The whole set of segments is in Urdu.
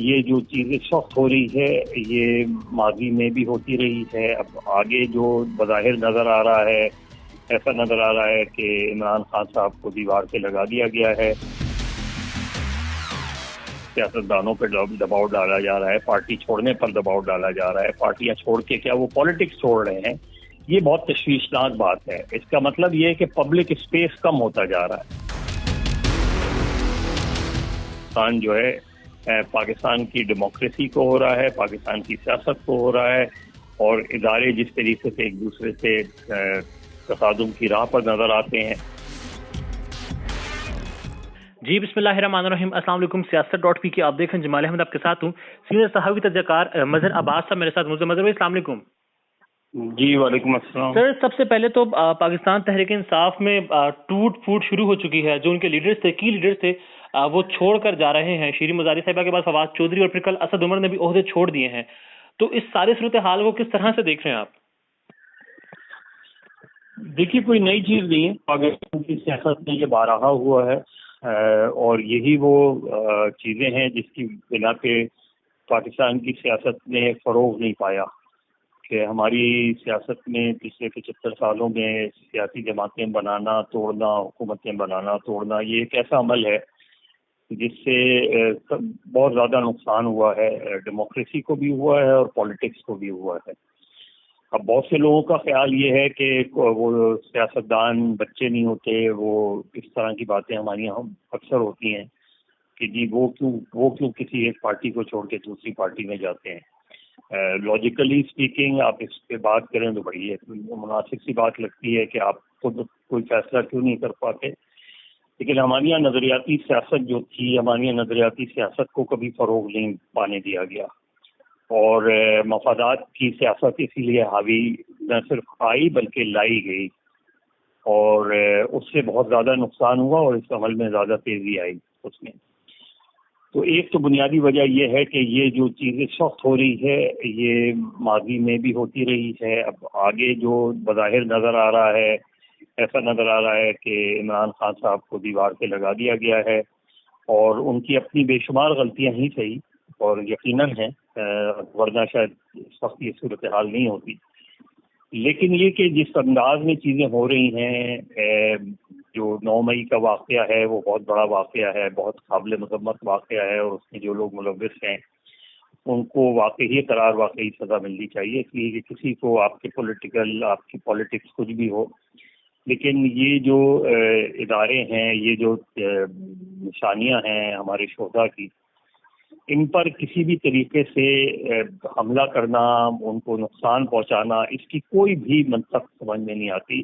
یہ جو چیز اس وقت ہو رہی ہے یہ ماضی میں بھی ہوتی رہی ہے. اب آگے جو بظاہر نظر آ رہا ہے ایسا نظر آ رہا ہے کہ عمران خان صاحب کو دیوار پہ لگا دیا گیا ہے. سیاستدانوں پہ دباؤ ڈالا جا رہا ہے, پارٹی چھوڑنے پر دباؤ ڈالا جا رہا ہے. پارٹیاں چھوڑ کے کیا وہ پالیٹکس چھوڑ رہے ہیں. یہ بہت تشویشناک بات ہے. اس کا مطلب یہ ہے کہ پبلک اسپیس کم ہوتا جا رہا ہے. پاکستان جو ہے پاکستان کی ڈیموکریسی کو ہو رہا ہے, پاکستان کی سیاست کو ہو رہا ہے, اور ادارے جس طریقے سے ایک دوسرے سے تصادم کی راہ پر نظر آتے ہیں. جی بسم اللہ الرحمن الرحیم. السلام علیکم. سیاست.پی کی آپ دیکھیں, جمال احمد آپ کے ساتھ ہوں. سینئر صحافی تجزیہ کار مظہر عباس صاحب میرے ساتھ موجود. مظہر بھائی السلام علیکم. جی وعلیکم السلام. سر سب سے پہلے تو پاکستان تحریک انصاف میں ٹوٹ پھوٹ شروع ہو چکی ہے. جو ان کے لیڈرز تھے, کی لیڈرز تھے, وہ چھوڑ کر جا رہے ہیں. شیریں مزاری صاحبہ کے بعد فواد چودھری اور پھر کل اسد عمر نے بھی عہدے چھوڑ دیے ہیں. تو اس ساری صورتحال کو کس طرح سے دیکھ رہے ہیں آپ؟ دیکھیے کوئی نئی چیز نہیں ہے. پاکستان کی سیاست میں یہ بارہا ہوا ہے, اور یہی وہ چیزیں ہیں جس کی بنا پہ پاکستان کی سیاست نے فروغ نہیں پایا. کہ ہماری سیاست میں پچھلے 75 سالوں میں سیاسی جماعتیں بنانا توڑنا, حکومتیں بنانا توڑنا, یہ ایک ایسا عمل ہے جس سے بہت زیادہ نقصان ہوا ہے. ڈیموکریسی کو بھی ہوا ہے اور پالیٹکس کو بھی ہوا ہے. اب بہت سے لوگوں کا خیال یہ ہے کہ وہ سیاستدان بچے نہیں ہوتے. وہ اس طرح کی باتیں ہماری یہاں اکثر ہوتی ہیں کہ جی وہ کیوں کسی ایک پارٹی کو چھوڑ کے دوسری پارٹی میں جاتے ہیں. لاجیکلی اسپیکنگ آپ اس پہ بات کریں تو بڑی مناسب سی بات لگتی ہے کہ آپ خود کوئی فیصلہ کیوں نہیں کر پاتے. لیکن ہمارے یہاں نظریاتی سیاست جو تھی, ہمارے یہاں نظریاتی سیاست کو کبھی فروغ نہیں پانے دیا گیا, اور مفادات کی سیاست اسی لیے حاوی نہ صرف آئی بلکہ لائی گئی, اور اس سے بہت زیادہ نقصان ہوا اور اس عمل میں زیادہ تیزی آئی اس میں. تو ایک تو بنیادی وجہ یہ ہے کہ یہ جو چیز اس وقت ہو رہی ہے یہ ماضی میں بھی ہوتی رہی ہے. اب آگے جو بظاہر نظر آ رہا ہے ایسا نظر آ رہا ہے کہ عمران خان صاحب کو دیوار پہ لگا دیا گیا ہے, اور ان کی اپنی بے شمار غلطیاں ہی صحیح اور یقیناً ہیں, ورنہ شاید اس وقت یہ صورتحال نہیں ہوتی. لیکن یہ کہ جس انداز میں چیزیں ہو رہی ہیں, جو 9 مئی کا واقعہ ہے وہ بہت بڑا واقعہ ہے, بہت قابل مذمت واقعہ ہے, اور اس میں جو لوگ ملوث ہیں ان کو واقعی سزا ملنی چاہیے. اس لیے کہ کسی کو آپ کی پالیٹکس کچھ بھی ہو, لیکن یہ جو ادارے ہیں, یہ جو نشانیاں ہیں ہمارے شہداء کی, ان پر کسی بھی طریقے سے حملہ کرنا, ان کو نقصان پہنچانا, اس کی کوئی بھی منطق سمجھ میں نہیں آتی.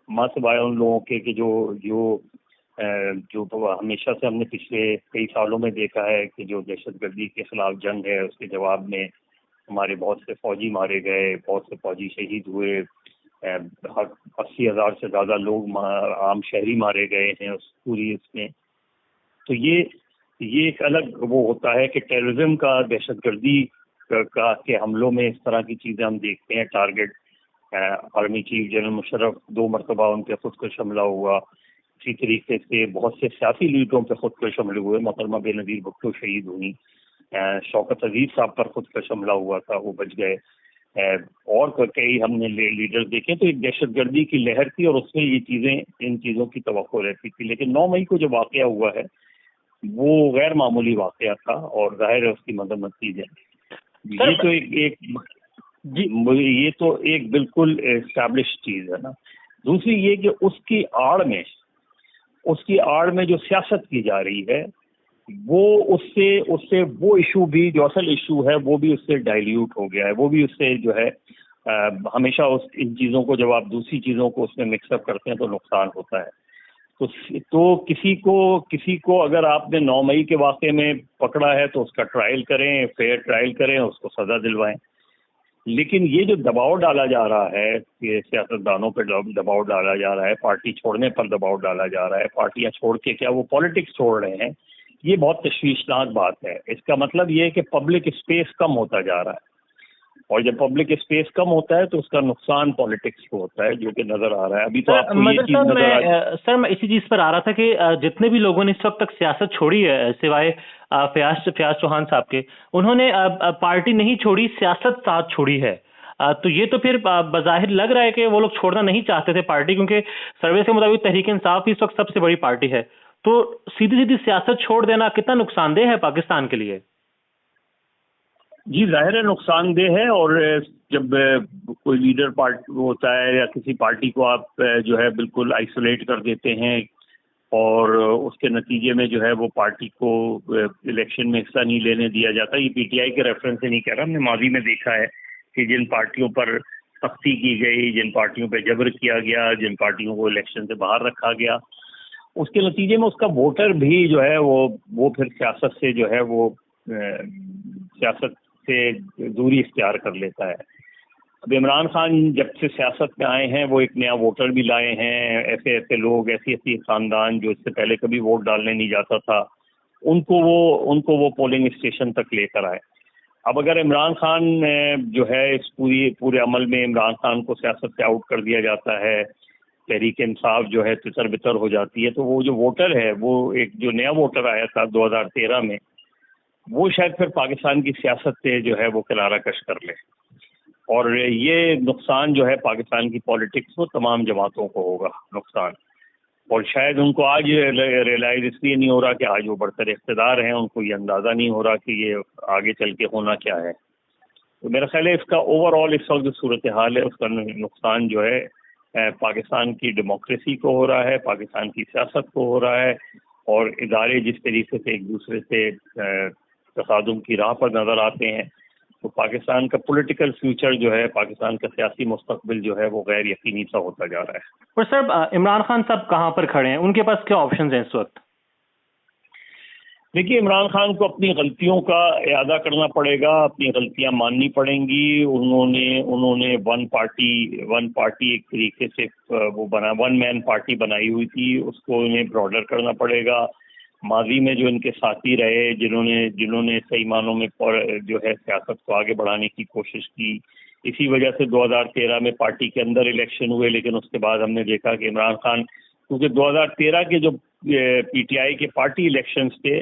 سوائے ان لوگوں کے کہ جو ہمیشہ سے ہم نے پچھلے کئی سالوں میں دیکھا ہے کہ جو دہشت گردی کے خلاف جنگ ہے اس کے جواب میں ہمارے بہت سے فوجی مارے گئے, بہت سے فوجی شہید ہوئے, 80,000 سے زیادہ لوگ عام شہری مارے گئے ہیں اس میں. تو یہ ایک الگ وہ ہوتا ہے کہ ٹیررزم کا, دہشت گردی کا کے حملوں میں اس طرح کی چیزیں ہم دیکھتے ہیں. Target army chief general Musharraf 2 مرتبہ ان پہ خودکش حملہ ہوا. اسی طریقے سے بہت سے سیاسی لیڈروں پہ خودکش حملے ہوئے. محترمہ بے نظیر بھٹو شہید ہوئی, شوکت عزیز صاحب پر خودکش حملہ ہوا تھا, وہ بچ گئے, اور کئی ہم نے لیڈر دیکھے. تو ایک دہشت گردی کی لہر تھی, اور اس میں ان چیزوں کی توقع رہتی تھی. لیکن 9 مئی کو جو واقعہ ہوا ہے وہ غیر معمولی واقعہ تھا, اور ظاہر ہے اس کی مذمت کی جائے. یہ تو ایک بالکل اسٹیبلش چیز ہے نا. دوسری یہ کہ اس کی آڑ میں جو سیاست کی جا رہی ہے وہ اس سے وہ ایشو بھی جو اصل ایشو ہے وہ بھی اس سے ڈائلیوٹ ہو گیا ہے. وہ بھی اس سے جو ہے ہمیشہ ان چیزوں کو جب آپ دوسری چیزوں کو اس میں مکس اپ کرتے ہیں تو نقصان ہوتا ہے. تو کسی کو اگر آپ نے 9 مئی کے واقعے میں پکڑا ہے تو اس کا ٹرائل کریں, فیئر ٹرائل کریں, اس کو سزا دلوائیں. لیکن یہ جو دباؤ ڈالا جا رہا ہے کہ سیاستدانوں پہ دباؤ ڈالا جا رہا ہے, پارٹی چھوڑنے پر دباؤ ڈالا جا رہا ہے, پارٹیاں چھوڑ کے کیا وہ پالیٹکس چھوڑ رہے ہیں, یہ بہت تشویشناک بات ہے. اس کا مطلب یہ ہے کہ پبلک اسپیس کم ہوتا جا رہا ہے. اور جب پبلک اسپیس کم ہوتا ہے تو اس کا نقصان پالیٹکس کو ہوتا ہے، جو کہ نظر آ رہا ہے ابھی. تو آپ کو یہ چیز نظر سر میں اسی چیز پر آ رہا تھا کہ جتنے بھی لوگوں نے اس وقت تک سیاست چھوڑی ہے سوائے فیاض چوہان صاحب کے، انہوں نے پارٹی نہیں چھوڑی، سیاست ساتھ چھوڑی ہے. تو یہ تو پھر بظاہر لگ رہا ہے کہ وہ لوگ چھوڑنا نہیں چاہتے تھے پارٹی، کیونکہ سروے کے مطابق تحریک انصاف اس وقت سب سے بڑی پارٹی ہے. تو سیدھی سیاست چھوڑ دینا کتنا نقصان دہ ہے پاکستان کے لیے؟ جی ظاہر ہے نقصان دہ ہے. اور جب کوئی لیڈر پارٹی ہوتا ہے یا کسی پارٹی کو آپ جو ہے بالکل آئسولیٹ کر دیتے ہیں اور اس کے نتیجے میں جو ہے وہ پارٹی کو الیکشن میں حصہ نہیں لینے دیا جاتا. یہ پی ٹی آئی کے ریفرنس سے نہیں کہہ رہا، ہم نے ماضی میں دیکھا ہے کہ جن پارٹیوں پر سختی کی گئی، جن پارٹیوں پہ جبر کیا گیا، جن پارٹیوں کو الیکشن سے باہر رکھا گیا، اس کے نتیجے میں اس کا ووٹر بھی جو ہے وہ پھر سیاست سے جو ہے وہ سیاست سے دوری اختیار کر لیتا ہے. اب عمران خان جب سے سیاست میں آئے ہیں وہ ایک نیا ووٹر بھی لائے ہیں، ایسے لوگ، ایسی خاندان جو اس سے پہلے کبھی ووٹ ڈالنے نہیں جاتا تھا، ان کو وہ پولنگ اسٹیشن تک لے کر آئے. اب اگر عمران خان جو ہے اس پورے عمل میں عمران خان کو سیاست سے آؤٹ کر دیا جاتا ہے، تحریک انصاف جو ہے تتر بتر ہو جاتی ہے، تو وہ جو ووٹر ہے، وہ ایک جو نیا ووٹر آیا تھا 2013 میں، وہ شاید پھر پاکستان کی سیاست سے جو ہے وہ کنارہ کش کر لے. اور یہ نقصان جو ہے پاکستان کی پالیٹکس کو تمام جماعتوں کو ہوگا نقصان. اور شاید ان کو آج ریلائز اس لیے نہیں ہو رہا کہ آج وہ برتر اقتدار ہیں، ان کو یہ اندازہ نہیں ہو رہا کہ یہ آگے چل کے ہونا کیا ہے. تو میرا خیال ہے اس کا اوور آل اس وقت جو صورتحال ہے اس کا نقصان جو ہے پاکستان کی ڈیموکریسی کو ہو رہا ہے، پاکستان کی سیاست کو ہو رہا ہے. اور ادارے جس طریقے سے ایک دوسرے سے تصادم کی راہ پر نظر آتے ہیں، تو پاکستان کا پولیٹیکل فیوچر جو ہے، پاکستان کا سیاسی مستقبل جو ہے وہ غیر یقینی سا ہوتا جا رہا ہے. اور سر عمران خان صاحب کہاں پر کھڑے ہیں؟ ان کے پاس کیا آپشنز ہیں اس وقت؟ دیکھیے عمران خان کو اپنی غلطیوں کا اعادہ کرنا پڑے گا، اپنی غلطیاں ماننی پڑیں گی. انہوں نے ون پارٹی ایک طریقے سے وہ ون مین پارٹی بنائی ہوئی تھی، اس کو انہیں براڈر کرنا پڑے گا. ماضی میں جو ان کے ساتھی رہے، جنہوں نے صحیح معنوں میں جو ہے سیاست کو آگے بڑھانے کی کوشش کی، اسی وجہ سے 2013 میں پارٹی کے اندر الیکشن ہوئے. لیکن اس کے بعد ہم نے دیکھا کہ عمران خان، کیونکہ 2013 کے جو پی ٹی آئی کے پارٹی الیکشنز تھے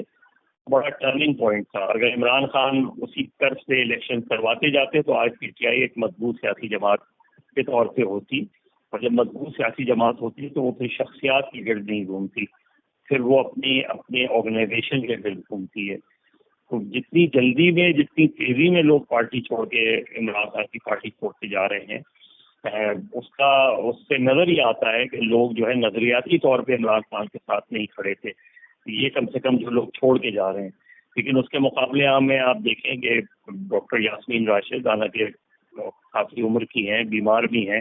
بڑا ٹرننگ پوائنٹ تھا. اگر عمران خان اسی طرح سے الیکشن کرواتے جاتے تو آج پی ٹی آئی ایک مضبوط سیاسی جماعت کے طور پہ ہوتی. اور جب مضبوط سیاسی جماعت ہوتی ہے تو وہ پھر شخصیات کی گرد نہیں گھومتی، پھر وہ اپنے آرگنائزیشن کے گرد گھومتی ہے. تو جتنی جلدی میں، جتنی تیزی میں لوگ پارٹی چھوڑ کے عمران خان کی پارٹی چھوڑتے جا رہے ہیں، اس سے نظر یہ آتا ہے کہ لوگ جو ہے نظریاتی طور پہ عمران خان کے ساتھ نہیں کھڑے تھے. یہ کم سے کم جو لوگ چھوڑ کے جا رہے ہیں. لیکن اس کے مقابلے میں آپ دیکھیں کہ ڈاکٹر یاسمین راشد، حالانکہ کافی عمر کی ہیں، بیمار بھی ہیں،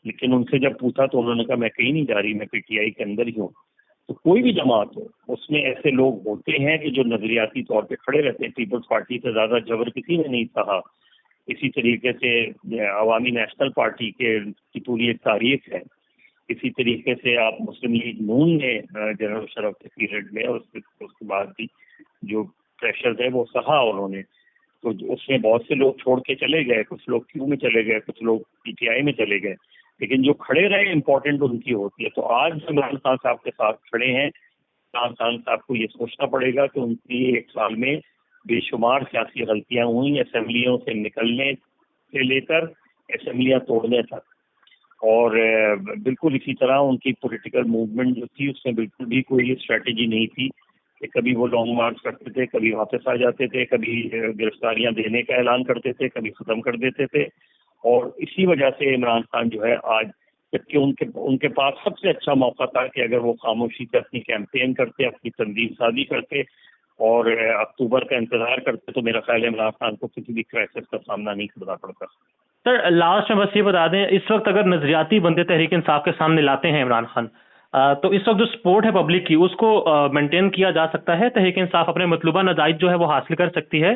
لیکن ان سے جب پوچھا تو انہوں نے کہا میں کہیں نہیں جا رہی، میں پی ٹی آئی کے اندر ہی ہوں. تو کوئی بھی جماعت ہو، اس میں ایسے لوگ ہوتے ہیں کہ جو نظریاتی طور پہ کھڑے رہتے ہیں. پیپلز پارٹی سے زیادہ جبر کسی نے نہیں سہا. اسی طریقے سے عوامی نیشنل پارٹی کی پوری ایک تاریخ ہے. اسی طریقے سے آپ مسلم لیگ نون نے جنرل مشرف کے پیریڈ میں اس کے بعد بھی جو پریشر ہے وہ سہا انہوں نے. تو اس میں بہت سے لوگ چھوڑ کے چلے گئے، کچھ لوگ کیوں میں چلے گئے، کچھ لوگ پی ٹی آئی میں چلے گئے، لیکن جو کھڑے رہے امپورٹنٹ ان کی ہوتی ہے. تو آج عمران خان صاحب کے ساتھ کھڑے ہیں، عمران خان صاحب کو یہ سوچنا پڑے گا کہ ان کی ایک سال میں بے شمار سیاسی غلطیاں ہوئیں، اسمبلیوں سے نکلنے سے لے کر اسمبلیاں توڑنے تک. اور بالکل اسی طرح ان کی پولیٹیکل موومنٹ جو تھی اس میں بالکل بھی کوئی اسٹریٹجی نہیں تھی کہ کبھی وہ لانگ مارچ کرتے تھے، کبھی واپس آ جاتے تھے، کبھی گرفتاریاں دینے کا اعلان کرتے تھے، کبھی ختم کر دیتے تھے. اور اسی وجہ سے عمران خان جو ہے آج، جبکہ ان کے پاس سب سے اچھا موقع تھا کہ اگر وہ خاموشی سے اپنی کیمپین کرتے، اپنی تنظیم سازی کرتے اور اکتوبر کا انتظار کرتے، تو میرا خیال ہے عمران خان کو کسی بھی کرائسس کا سامنا نہیں کرنا پڑتا. سر لاسٹ میں بس یہ بتا دیں، اس وقت اگر نظریاتی بندے تحریک انصاف کے سامنے لاتے ہیں عمران خان، تو اس وقت جو سپورٹ ہے پبلک کی اس کو مینٹین کیا جا سکتا ہے؟ تحریک انصاف اپنے مطلوبہ نتائج جو ہے وہ حاصل کر سکتی ہے؟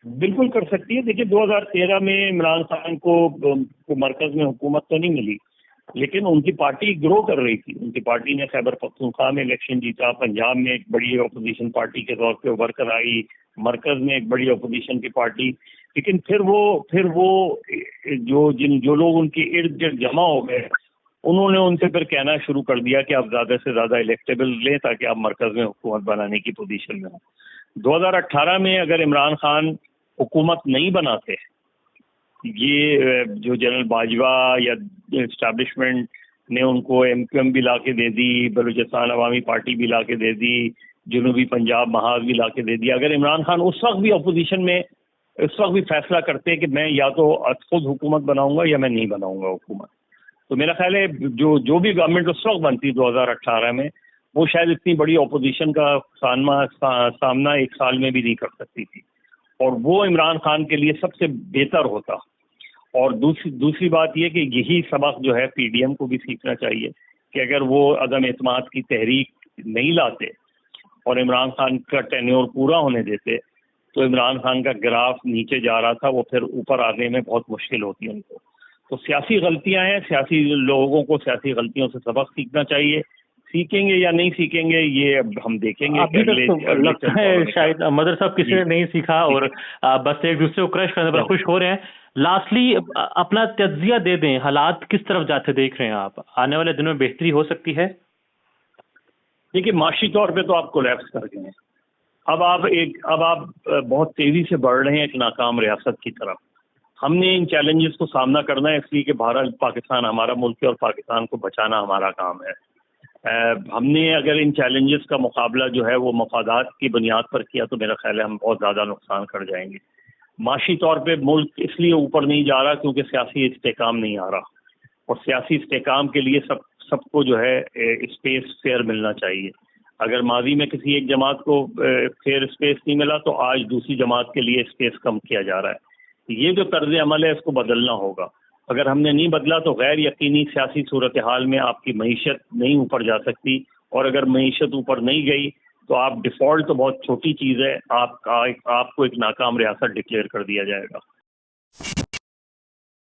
بالکل کر سکتی ہے. دیکھیے 2013 میں عمران خان کو مرکز میں حکومت تو نہیں ملی، لیکن ان کی پارٹی گرو کر رہی تھی. ان کی پارٹی نے خیبر پختونخوا میں الیکشن جیتا، پنجاب میں ایک بڑی اپوزیشن پارٹی کے طور پہ ابھر کر آئی، مرکز میں ایک بڑی اپوزیشن کی پارٹی لیکن پھر وہ جو لوگ ان کے ارد گرد جمع ہو گئے انہوں نے ان سے پھر کہنا شروع کر دیا کہ آپ زیادہ سے زیادہ الیکٹیبل لیں تاکہ آپ مرکز میں حکومت بنانے کی پوزیشن میں ہوں. 2018 میں اگر عمران خان حکومت نہیں بناتے، یہ جو جنرل باجوہ یا اسٹیبلشمنٹ نے ان کو MQM بھی لا کے دے دی، بلوچستان عوامی پارٹی بھی لا کے دے دی، جنوبی پنجاب محاذ بھی لا کے دے دیا، اگر عمران خان اس وقت بھی اپوزیشن میں اس وقت بھی فیصلہ کرتے کہ میں یا تو خود حکومت بناؤں گا یا میں نہیں بناؤں گا حکومت، تو میرا خیال ہے جو بھی گورنمنٹ اس وقت بنتی 2018 میں وہ شاید اتنی بڑی اپوزیشن کا سامنا ایک سال میں بھی نہیں کر سکتی تھی، اور وہ عمران خان کے لیے سب سے بہتر ہوتا. اور دوسری بات یہ کہ یہی سبق جو ہے PDM کو بھی سیکھنا چاہیے کہ اگر وہ عدم اعتماد کی تحریک نہیں لاتے اور عمران خان کا ٹینیور پورا ہونے دیتے تو عمران خان کا گراف نیچے جا رہا تھا، وہ پھر اوپر آنے میں بہت مشکل ہوتی ہے ان کو. تو سیاسی غلطیاں ہیں، سیاسی لوگوں کو سیاسی غلطیوں سے سبق سیکھنا چاہیے. سیکھیں گے یا نہیں سیکھیں گے یہ اب ہم دیکھیں گے. ابھی تک لگتا ہے شاید مدر صاحب کسی نے نہیں سیکھا اور بس ایک دوسرے کو کرش کرنے پر خوش ہو رہے ہیں. لاسٹلی اپنا تجزیہ دے دیں، حالات کس طرف جاتے دیکھ رہے ہیں آپ؟ آنے والے دنوں میں بہتری ہو سکتی ہے؟ دیکھیے معاشی طور پہ تو آپ کولیپس کر گئے ہیں. اب آپ بہت تیزی سے بڑھ رہے ہیں ایک ناکام ریاست کی طرف. ہم نے ان چیلنجز کو سامنا کرنا ہے اس لیے کہ بہرحال پاکستان ہمارا ملک ہے اور پاکستان کو بچانا ہمارا کام ہے. ہم نے اگر ان چیلنجز کا مقابلہ جو ہے وہ مفادات کی بنیاد پر کیا تو میرا خیال ہے ہم بہت زیادہ نقصان کر جائیں گے. معاشی طور پہ ملک اس لیے اوپر نہیں جا رہا کیونکہ سیاسی استحکام نہیں آ رہا، اور سیاسی استحکام کے لیے سب کو جو ہے اسپیس فیئر ملنا چاہیے. اگر ماضی میں کسی ایک جماعت کو فیئر اسپیس نہیں ملا تو آج دوسری جماعت کے لیے اسپیس کم کیا جا رہا ہے. یہ جو طرز عمل ہے اس کو بدلنا ہوگا. اگر ہم نے نہیں بدلا تو غیر یقینی سیاسی صورتحال میں آپ کی معیشت نہیں اوپر جا سکتی، اور اگر معیشت اوپر نہیں گئی تو آپ ڈیفالٹ تو بہت چھوٹی چیز ہے، آپ کو ایک ناکام ریاست ڈکلیئر کر دیا جائے گا.